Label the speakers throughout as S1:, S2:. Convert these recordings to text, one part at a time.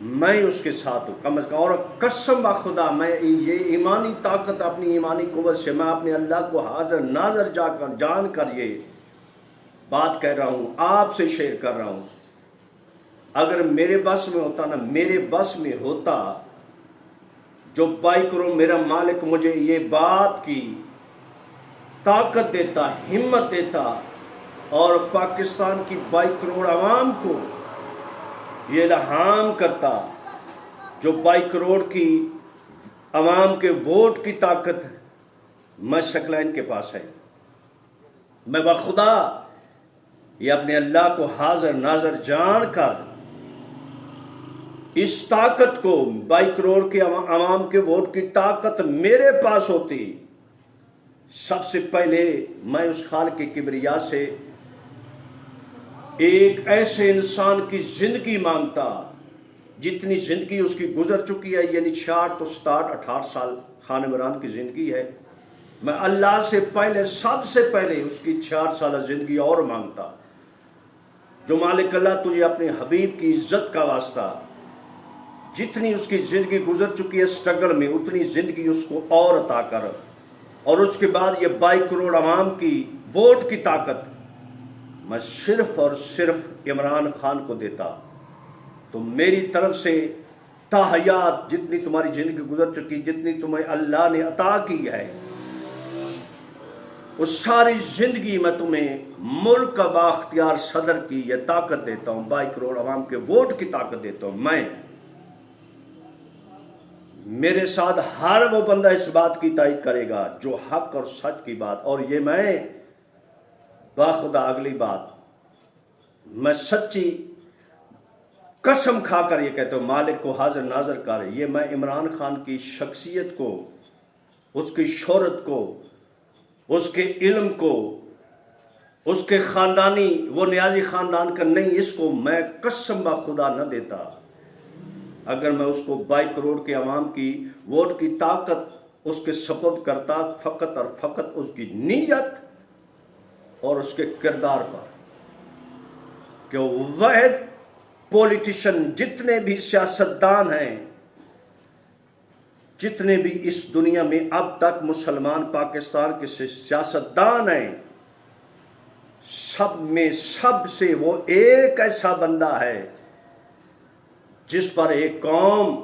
S1: میں اس کے ساتھ ہوں کم از کم. اور قسم بخدا میں یہ ایمانی طاقت اپنی ایمانی قوت سے میں اپنے اللہ کو حاضر ناظر جان کر یہ بات کہہ رہا ہوں، آپ سے شیئر کر رہا ہوں. اگر میرے بس میں ہوتا نا، میرے بس میں ہوتا، جو بائی کرو میرا مالک مجھے یہ بات کی طاقت دیتا، ہمت دیتا، اور پاکستان کی 22 کروڑ عوام کو یہ الہام کرتا، جو 22 کروڑ کی عوام کے ووٹ کی طاقت میں شکلین کے پاس ہے. میں بخدا یہ اپنے اللہ کو حاضر ناظر جان کر اس طاقت کو 22 کروڑ کے عوام کے ووٹ کی طاقت میرے پاس ہوتی، سب سے پہلے میں اس خالق کی کبریا سے ایک ایسے انسان کی زندگی مانگتا جتنی زندگی اس کی گزر چکی ہے، یعنی 66 تو 67 68 سال خان عمران کی زندگی ہے. میں اللہ سے پہلے سب سے پہلے اس کی 66 سالہ زندگی اور مانگتا. جو مالک اللہ تجھے اپنے حبیب کی عزت کا واسطہ، جتنی اس کی زندگی گزر چکی ہے سٹرگل میں، اتنی زندگی اس کو اور عطا کر. اور اس کے بعد یہ 22 کروڑ عوام کی ووٹ کی طاقت میں صرف اور صرف عمران خان کو دیتا، تو میری طرف سے تا حیات جتنی تمہاری زندگی گزر چکی، جتنی تمہیں اللہ نے عطا کی ہے، اس ساری زندگی میں تمہیں ملک کا بااختیار صدر کی یہ طاقت دیتا ہوں، 22 کروڑ عوام کے ووٹ کی طاقت دیتا ہوں میں. میرے ساتھ ہر وہ بندہ اس بات کی تائید کرے گا جو حق اور سچ کی بات، اور یہ میں باخدا اگلی بات میں سچی قسم کھا کر یہ کہتا ہوں، مالک کو حاضر ناظر کر، یہ میں عمران خان کی شخصیت کو، اس کی شہرت کو، اس کے علم کو، اس کے خاندانی، وہ نیازی خاندان کا نہیں، اس کو میں قسم بخدا نہ دیتا اگر میں اس کو 22 کروڑ کے عوام کی ووٹ کی طاقت اس کے سپرد کرتا، فقط اور فقط اس کی نیت اور اس کے کردار پر، کہ واحد پولیٹیشن، جتنے بھی سیاستدان ہیں، جتنے بھی اس دنیا میں اب تک مسلمان پاکستان کے سیاستدان ہیں، سب میں سب سے وہ ایک ایسا بندہ ہے جس پر ایک قوم،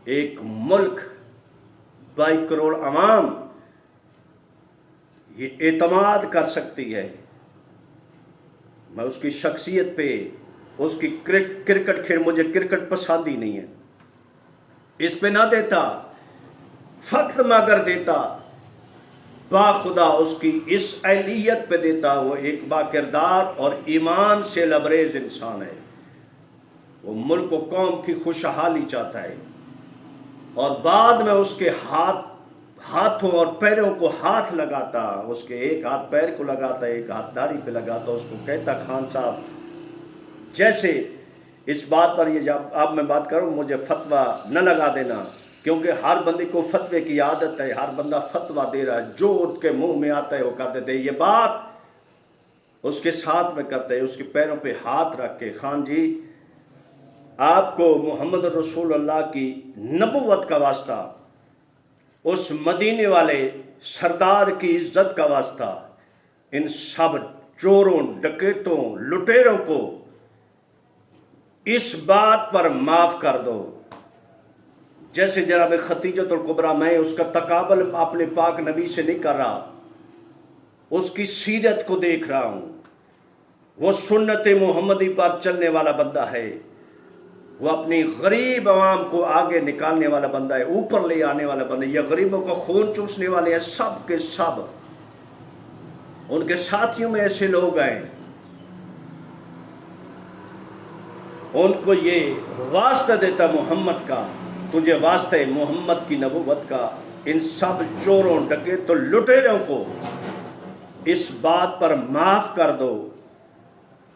S1: ایک ملک، 22 کروڑ عوام یہ اعتماد کر سکتی ہے. میں اس کی شخصیت پہ، اس کی کرکٹ کھیل، مجھے کرکٹ پسند ہی نہیں ہے، اس پہ نہ دیتا، فقط مگر دیتا باخدا اس کی اس اہلیت پہ دیتا. وہ ایک با کردار اور ایمان سے لبریز انسان ہے، وہ ملک و قوم کی خوشحالی چاہتا ہے، اور بعد میں اس کے ہاتھوں اور پیروں کو ہاتھ لگاتا، اس کے ایک ہاتھ پیر کو لگاتا، ایک ہاتھ داڑھی پہ لگاتا، اس کو کہتا خان صاحب، جیسے اس بات پر، یہ جب اب میں بات کروں مجھے فتویٰ نہ لگا دینا، کیونکہ ہر بندے کو فتوے کی عادت ہے، ہر بندہ فتویٰ دے رہا ہے، جو اس کے منہ میں آتا ہے وہ کر دیتے. یہ بات اس کے ساتھ میں کرتے ہیں، اس کے پیروں پہ ہاتھ رکھ کے، خان جی آپ کو محمد رسول اللہ کی نبوت کا واسطہ، اس مدینے والے سردار کی عزت کا واسطہ، ان سب چوروں، ڈکیتوں، لٹیروں کو اس بات پر معاف کر دو. جیسے جناب ختیجۃ الکبریٰ، میں اس کا تقابل اپنے پاک نبی سے نہیں کر رہا، اس کی سیرت کو دیکھ رہا ہوں. وہ سنت محمدی پر چلنے والا بندہ ہے، وہ اپنی غریب عوام کو آگے نکالنے والا بندہ ہے، اوپر لے آنے والا بندہ ہے. یہ غریبوں کا خون چوسنے والے ہیں سب کے سب، ان کے ساتھیوں میں ایسے لوگ ہیں، ان کو یہ واسطہ دیتا محمد کا، تجھے واسطہ محمد کی نبوت کا، ان سب چوروں، ڈکیتوں، لٹیروں کو اس بات پر معاف کر دو.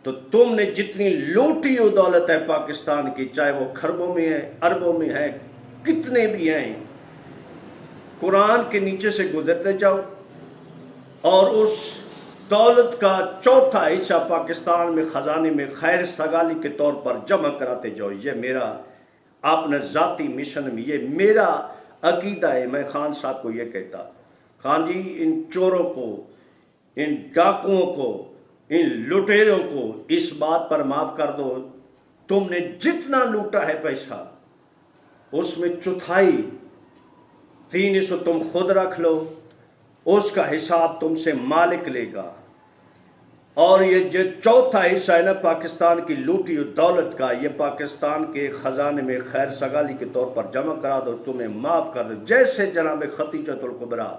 S1: تو تم نے جتنی لوٹی و دولت ہے پاکستان کی، چاہے وہ کھربوں میں ہے، اربوں میں ہے، کتنے بھی ہیں، قرآن کے نیچے سے گزرتے جاؤ اور اس دولت کا چوتھا حصہ پاکستان میں خزانے میں خیر سگالی کے طور پر جمع کراتے جاؤ. یہ میرا اپنے ذاتی مشن میں. یہ میرا عقیدہ ہے. میں خان صاحب کو یہ کہتا، خان جی ان چوروں کو، ان ڈاکوؤں کو، ان لٹیروں کو اس بات پر معاف کر دو، تم نے جتنا لوٹا ہے پیسہ اس میں چوتھائی 300 تم خود رکھ لو، اس کا حساب تم سے مالک لے گا. اور یہ جو چوتھا حصہ ہے نا پاکستان کی لوٹی ہوئی دولت کا، یہ پاکستان کے خزانے میں خیر سگالی کے طور پر جمع کرا دو، تمہیں معاف کر دو. جیسے جناب ختیجۃ الکبریٰ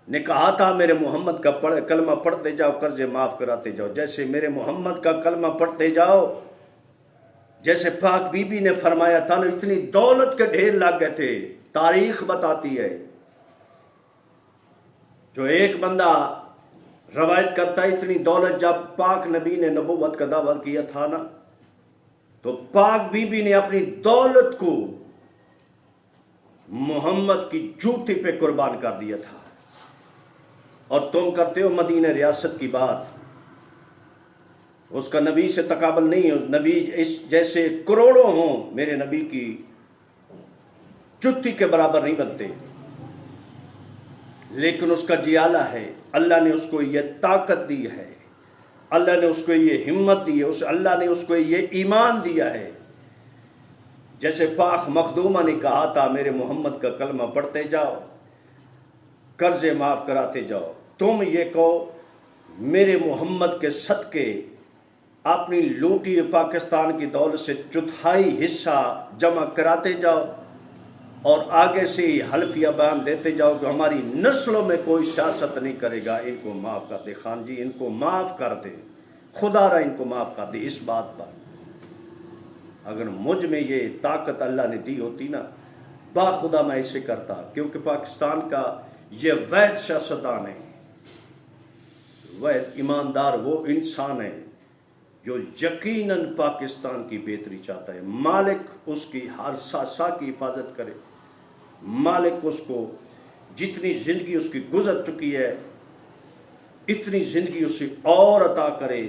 S1: نے کہا تھا میرے محمد کا کلمہ پڑھتے جاؤ قرضے معاف کراتے جاؤ، جیسے میرے محمد کا کلمہ پڑھتے جاؤ، جیسے پاک بی بی نے فرمایا تھا نا اتنی دولت کے ڈھیر لگ گئے تھے. تاریخ بتاتی ہے، جو ایک بندہ روایت کرتا ہے اتنی دولت جب پاک نبی نے نبوت کا دعویٰ کیا تھا نا تو پاک بی بی نے اپنی دولت کو محمد کی جوتی پہ قربان کر دیا تھا. اور تم کرتے ہو مدینہ ریاست کی بات، اس کا نبی سے تقابل نہیں ہے. اس نبی اس جیسے کروڑوں ہوں، میرے نبی کی جوتی کے برابر نہیں بنتے. لیکن اس کا جیالہ ہے، اللہ نے اس کو یہ طاقت دی ہے، اللہ نے اس کو یہ ہمت دی ہے، اللہ نے اس کو یہ ایمان دیا ہے. جیسے پاک مخدومہ نے کہا تھا میرے محمد کا کلمہ پڑھتے جاؤ قرضے معاف کراتے جاؤ. تم یہ کہو میرے محمد کے صدقے اپنی لوٹی پاکستان کی دولت سے چوتھائی حصہ جمع کراتے جاؤ اور آگے سے ہی حلفیہ بیان دیتے جاؤ کہ ہماری نسلوں میں کوئی سیاست نہیں کرے گا. ان کو معاف کر دے خان جی، ان کو معاف کر دے، خدا را ان کو معاف کر دے. اس بات پر اگر مجھ میں یہ طاقت اللہ نے دی ہوتی نا باخدا میں اسے کرتا، کیونکہ پاکستان کا یہ وحید سیاستدان ہے، وحید ایماندار وہ انسان ہے جو یقیناً پاکستان کی بہتری چاہتا ہے. مالک اس کی ہر سا کی حفاظت کرے، مالک اس کو جتنی زندگی اس کی گزر چکی ہے اتنی زندگی اسے اور عطا کرے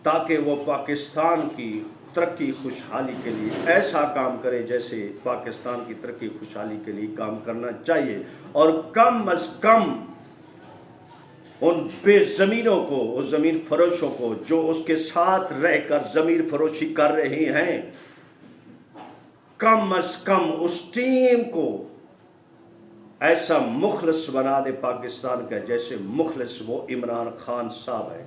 S1: تاکہ وہ پاکستان کی ترقی خوشحالی کے لیے ایسا کام کرے جیسے پاکستان کی ترقی خوشحالی کے لیے کام کرنا چاہیے. اور کم از کم ان بے زمینوں کو، اس زمین فروشوں کو جو اس کے ساتھ رہ کر زمین فروشی کر رہے ہیں، کم از کم اس ٹیم کو ایسا مخلص بنا دے پاکستان کا جیسے مخلص وہ عمران خان صاحب ہے.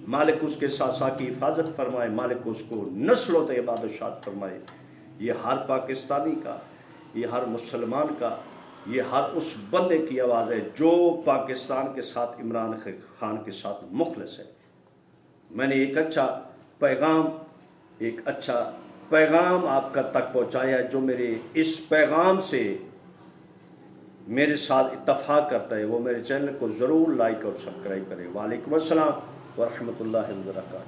S1: مالک اس کے ساتھ کی حفاظت فرمائے، مالک اس کو نسلوں تک عبادت و شاد فرمائے. یہ ہر پاکستانی کا، یہ ہر مسلمان کا، یہ ہر اس بندے کی آواز ہے جو پاکستان کے ساتھ عمران خان کے ساتھ مخلص ہے. میں نے ایک اچھا پیغام آپ کا تک پہنچایا ہے. جو میرے اس پیغام سے میرے ساتھ اتفاق کرتا ہے وہ میرے چینل کو ضرور لائک اور سبسکرائب کرے. وعلیکم السلام ورحمۃ اللہ وبرکاتہ.